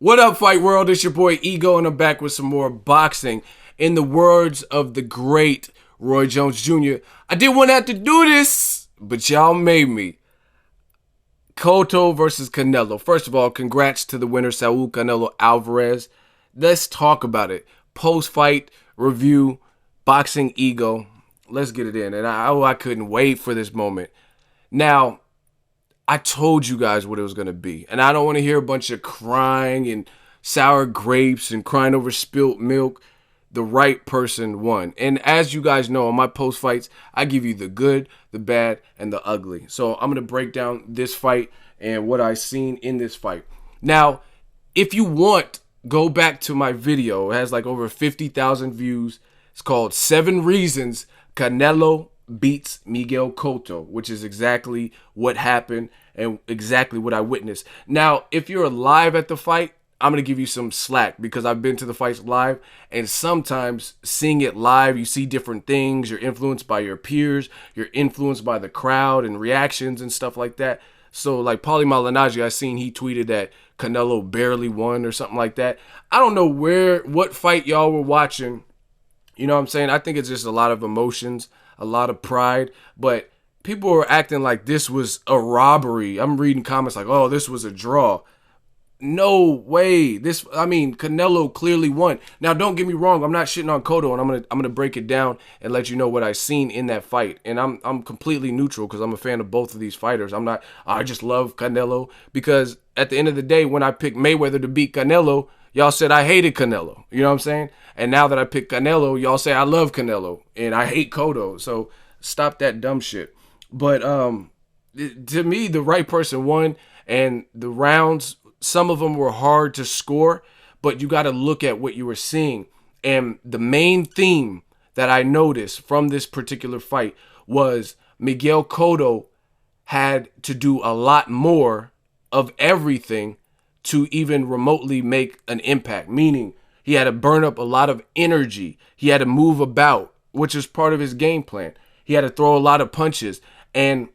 What up, Fight World? It's your boy Ego, and I'm back with some more boxing. In the words of the great Roy Jones Jr., I didn't want to have to do this, but y'all made me. Cotto versus Canelo. First of all, congrats to the winner, Saul Canelo Alvarez. Let's talk about it. Post-fight review, boxing ego. Let's get it in. And I couldn't wait for this moment. Now, I told you guys what it was going to be. And I don't want to hear a bunch of crying and sour grapes and crying over spilt milk. The right person won. And as you guys know, on my post fights, I give you the good, the bad, and the ugly. So I'm going to break down this fight and what I've seen in this fight. Now, if you want, go back to my video. It has like over 50,000 views. It's called 7 Reasons Canelo Beats Miguel Cotto, which is exactly what happened and exactly what I witnessed. Now, if you're live at the fight, I'm going to give you some slack because I've been to the fights live, and sometimes seeing it live, you see different things. You're influenced by your peers. You're influenced by the crowd and reactions and stuff like that. So like Paulie Malignaggi, I seen he tweeted that Canelo barely won or something like that. I don't know what fight y'all were watching. You know what I'm saying? I think it's just a lot of emotions, a lot of pride, but people were acting like this was a robbery. I'm reading comments like, oh, this was a draw. No way. Canelo clearly won. Now, don't get me wrong. I'm not shitting on Cotto, and I'm gonna break it down and let you know what I seen in that fight. And I'm completely neutral because I'm a fan of both of these fighters. I just love Canelo because at the end of the day, when I picked Mayweather to beat Canelo, y'all said I hated Canelo. You know what I'm saying? And now that I picked Canelo, y'all say I love Canelo and I hate Cotto. So stop that dumb shit. But to me, the right person won, and the rounds, some of them were hard to score, but you got to look at what you were seeing. And the main theme that I noticed from this particular fight was Miguel Cotto had to do a lot more of everything to even remotely make an impact, meaning he had to burn up a lot of energy. He had to move about, which is part of his game plan. He had to throw a lot of punches. And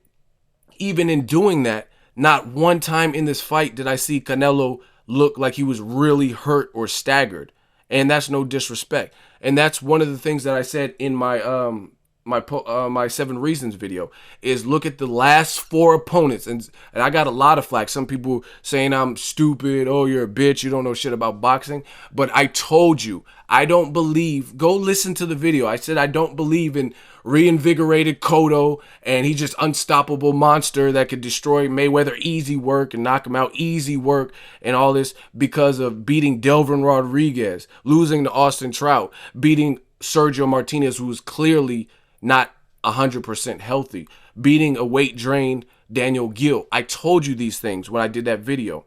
even in doing that, not one time in this fight did I see Canelo look like he was really hurt or staggered. And that's no disrespect. And that's one of the things that I said in my my 7 Reasons video is look at the last 4 opponents. And I got a lot of flack. Some people saying I'm stupid. Oh, you're a bitch. You don't know shit about boxing. But I told you, I don't believe. Go listen to the video. I said I don't believe in reinvigorated Cotto and he's just unstoppable monster that could destroy Mayweather easy work and knock him out easy work and all this because of beating Delvin Rodriguez, losing to Austin Trout, beating Sergio Martinez, who was clearly not 100% healthy, beating a weight-drained Daniel Gill. I told you these things when I did that video,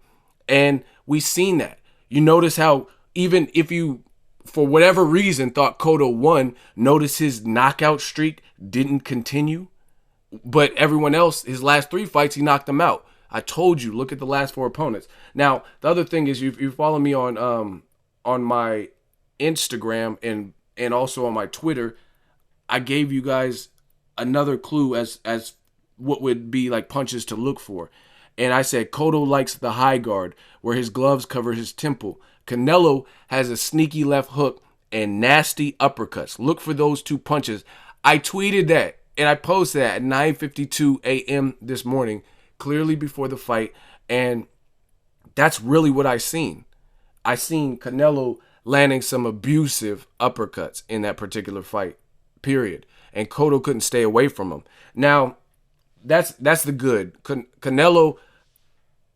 and we seen that. You notice how even if you, for whatever reason, thought Cotto won, notice his knockout streak didn't continue, but everyone else, his last 3 fights, he knocked them out. I told you, look at the last 4 opponents. Now, the other thing is you follow me on my Instagram and also on my Twitter, I gave you guys another clue as what would be like punches to look for. And I said Cotto likes the high guard where his gloves cover his temple. Canelo has a sneaky left hook and nasty uppercuts. Look for those 2 punches. I tweeted that and I posted that at 9:52 a.m. this morning, clearly before the fight. And that's really what I seen. I seen Canelo landing some abusive uppercuts in that particular fight, period. And Cotto couldn't stay away from him. Now, that's the good. Canelo,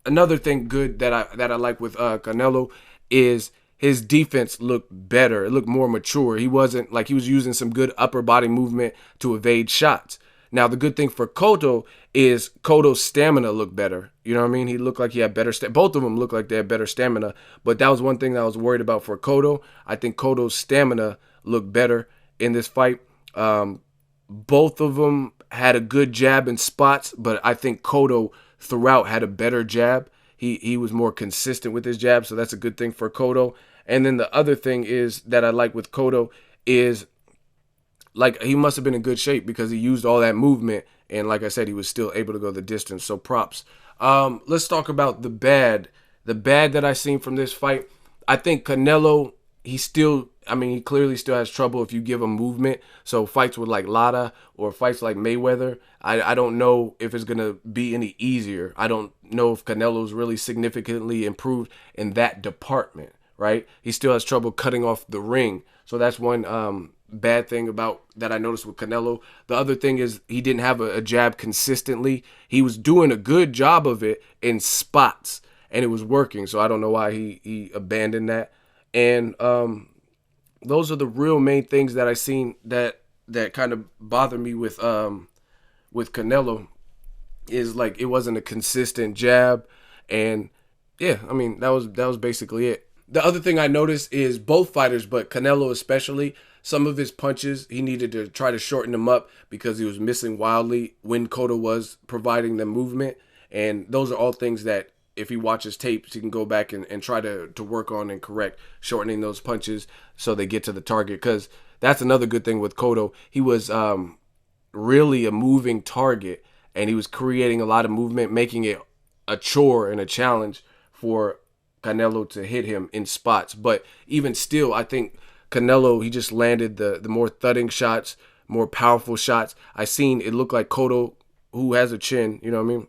another thing good that I like with Canelo is his defense looked better. It looked more mature. He wasn't like he was using some good upper body movement to evade shots. Now, the good thing for Cotto is Cotto's stamina looked better. You know what I mean? He looked like he had better both of them looked like they had better stamina. But that was one thing that I was worried about for Cotto. I think Cotto's stamina looked better in this fight. Both of them had a good jab in spots, but I think Cotto throughout had a better jab. He was more consistent with his jab, so that's a good thing for Cotto. And then the other thing is that I like with Cotto is like he must have been in good shape because he used all that movement, and like I said, he was still able to go the distance. So props. Let's talk about the bad The bad that I seen from this fight, I think Canelo, he clearly still has trouble if you give him movement. So fights with like Lada or fights like Mayweather, I don't know if it's going to be any easier. I don't know if Canelo's really significantly improved in that department, right? He still has trouble cutting off the ring. So that's one bad thing about that I noticed with Canelo. The other thing is he didn't have a jab consistently. He was doing a good job of it in spots, and it was working. So I don't know why he abandoned that. And those are the real main things that I seen that kind of bother me with Canelo, is like it wasn't a consistent jab. And yeah, I mean that was basically it. The other thing I noticed is both fighters, but Canelo especially, some of his punches, he needed to try to shorten them up because he was missing wildly when Cotto was providing the movement. And those are all things that if he watches tapes, he can go back and try to work on and correct, shortening those punches so they get to the target. Because that's another good thing with Cotto. He was really a moving target, and he was creating a lot of movement, making it a chore and a challenge for Canelo to hit him in spots. But even still, I think Canelo, he just landed the more thudding shots, more powerful shots. I seen it looked like Cotto, who has a chin, you know what I mean?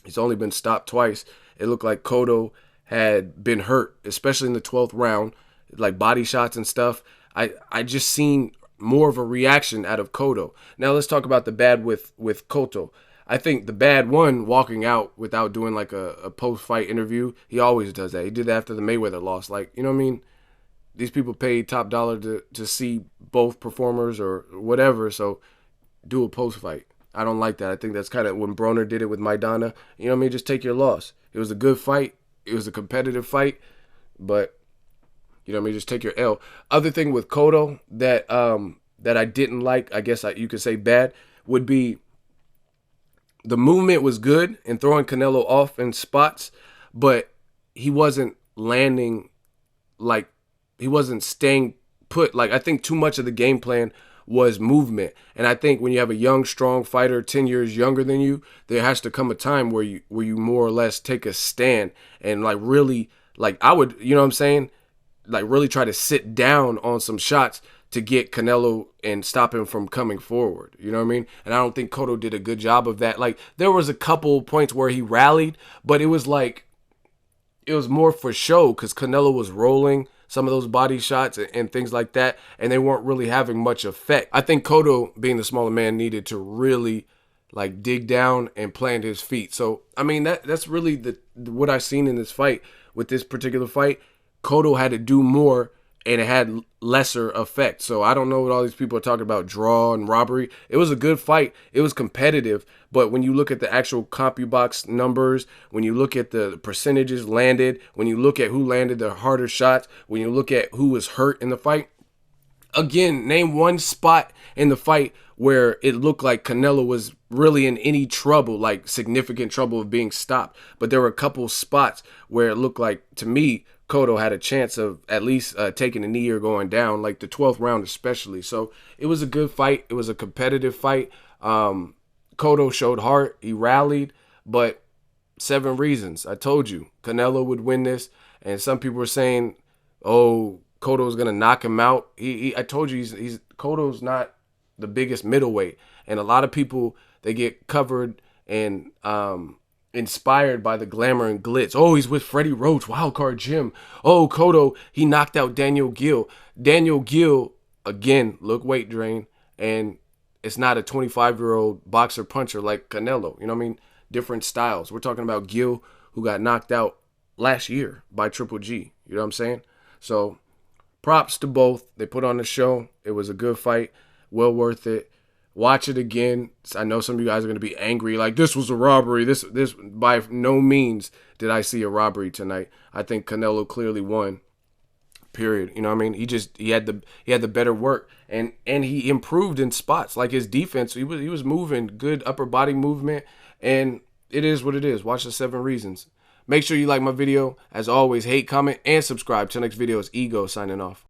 He's only been stopped twice. It looked like Cotto had been hurt, especially in the 12th round, like body shots and stuff. I just seen more of a reaction out of Cotto. Now let's talk about the bad with Cotto. I think the bad one, walking out without doing like a post-fight interview. He always does that. He did that after the Mayweather loss. Like, you know what I mean? These people paid top dollar to see both performers or whatever, so do a post-fight. I don't like that. I think that's kind of when Broner did it with Maidana. You know what I mean? Just take your loss. It was a good fight. It was a competitive fight, but you know what I mean? Just take your L. Other thing with Cotto that I didn't like, I guess you could say bad, would be the movement was good and throwing Canelo off in spots, but he wasn't landing, like he wasn't staying put. Like I think too much of the game plan was movement. And I think when you have a young, strong fighter 10 years younger than you, there has to come a time where you more or less take a stand and like really, like I would, you know what I'm saying? Like really try to sit down on some shots to get Canelo and stop him from coming forward. You know what I mean? And I don't think Cotto did a good job of that. Like there was a couple points where he rallied, but it was like, it was more for show because Canelo was rolling some of those body shots and things like that, and they weren't really having much effect. I think Cotto, being the smaller man, needed to really like dig down and plant his feet. So, I mean, that's really what I've seen in this fight. With this particular fight, Cotto had to do more, and it had lesser effect. So I don't know what all these people are talking about, draw and robbery. It was a good fight. It was competitive. But when you look at the actual CompuBox numbers, when you look at the percentages landed, when you look at who landed the harder shots, when you look at who was hurt in the fight, again, name one spot in the fight where it looked like Canelo was really in any trouble, like significant trouble of being stopped. But there were a couple spots where it looked like, to me, Cotto had a chance of at least taking a knee or going down, like the 12th round especially. So it was a good fight. It was a competitive fight. Cotto showed heart. He rallied, but 7 reasons. I told you, Canelo would win this. And some people were saying, oh, Cotto's going to knock him out. I told you, Cotto's not the biggest middleweight. And a lot of people, they get covered and inspired by the glamour and glitz. Oh, he's with Freddie Roach, Wildcard Jim. Oh, Cotto, he knocked out Daniel Gill. Daniel Gill, again, look weight drain, and it's not a 25-year-old boxer puncher like Canelo. You know what I mean? Different styles. We're talking about Gill, who got knocked out last year by Triple G. You know what I'm saying? So props to both. They put on the show. It was a good fight. Well worth it. Watch it again. I know some of you guys are going to be angry, like this was a robbery. This by no means did I see a robbery tonight. I think Canelo clearly won. Period. You know what I mean? He had the better work, and he improved in spots like his defense. He was moving good upper body movement, and it is what it is. Watch the 7 reasons. Make sure you like my video. As always, hate, comment, and subscribe. Till next video, it's Ego signing off.